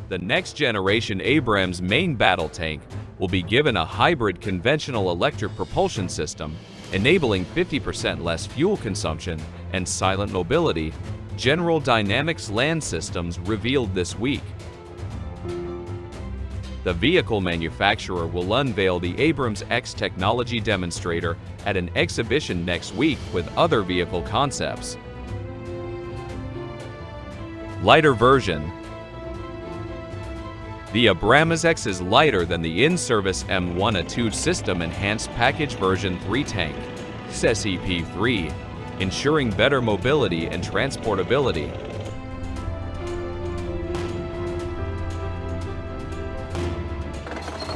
The next-generation Abrams main battle tank will be given a hybrid conventional electric propulsion system, enabling 50% less fuel consumption and silent mobility, General Dynamics Land Systems revealed this week. The vehicle manufacturer will unveil the Abrams X technology demonstrator at an exhibition next week with other vehicle concepts. Lighter version. The Abrams X is lighter than the in-service M1A2 System Enhanced Package version 3 tank, SEP3, ensuring better mobility and transportability.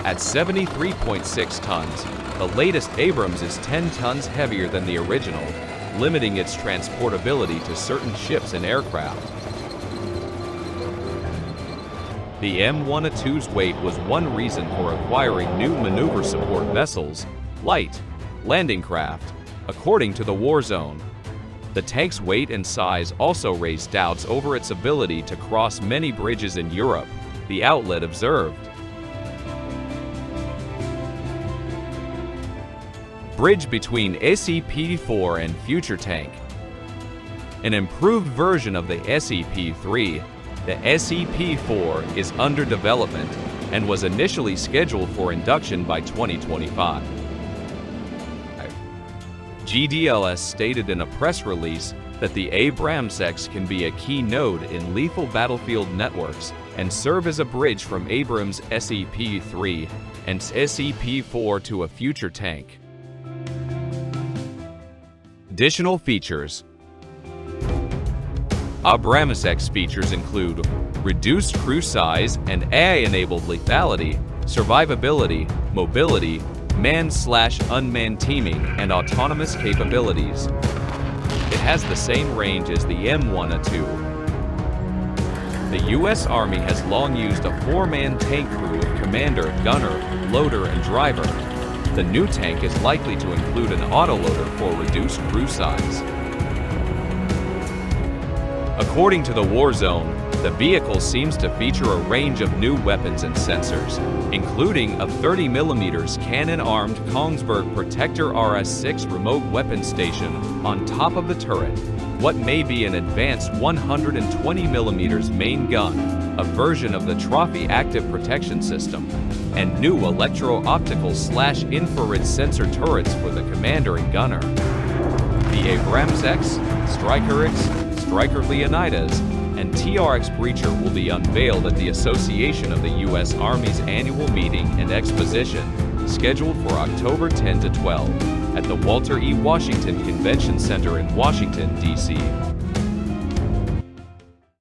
At 73.6 tons, the latest Abrams is 10 tons heavier than the original, limiting its transportability to certain ships and aircraft. The M1A2's weight was one reason for acquiring new maneuver support vessels, light landing craft, according to the Warzone. The tank's weight and size also raised doubts over its ability to cross many bridges in Europe, the outlet observed. Bridge between SEP4 and future tank. An improved version of the SEP3, the SEP4 is under development and was initially scheduled for induction by 2025. GDLS stated in a press release that the Abrams X can be a key node in lethal battlefield networks and serve as a bridge from Abrams' SEP3 and SEP4 to a future tank. Additional features. Abrams X features include reduced crew size and AI-enabled lethality, survivability, mobility, manned/unmanned teaming, and autonomous capabilities. It has the same range as the M1A2. The U.S. Army has long used a 4-man tank crew of commander, gunner, loader, and driver. The new tank is likely to include an autoloader for reduced crew size. According to the Warzone, the vehicle seems to feature a range of new weapons and sensors, including a 30mm cannon-armed Kongsberg Protector RS-6 remote weapon station on top of the turret, what may be an advanced 120mm main gun, a version of the Trophy Active Protection System, and new electro-optical/infrared sensor turrets for the commander and gunner. The Abrams X, Stryker X, Stryker Leonidas, and TRX Breacher will be unveiled at the Association of the U.S. Army's annual meeting and exposition, scheduled for October 10 to 12, at the Walter E. Washington Convention Center in Washington, D.C.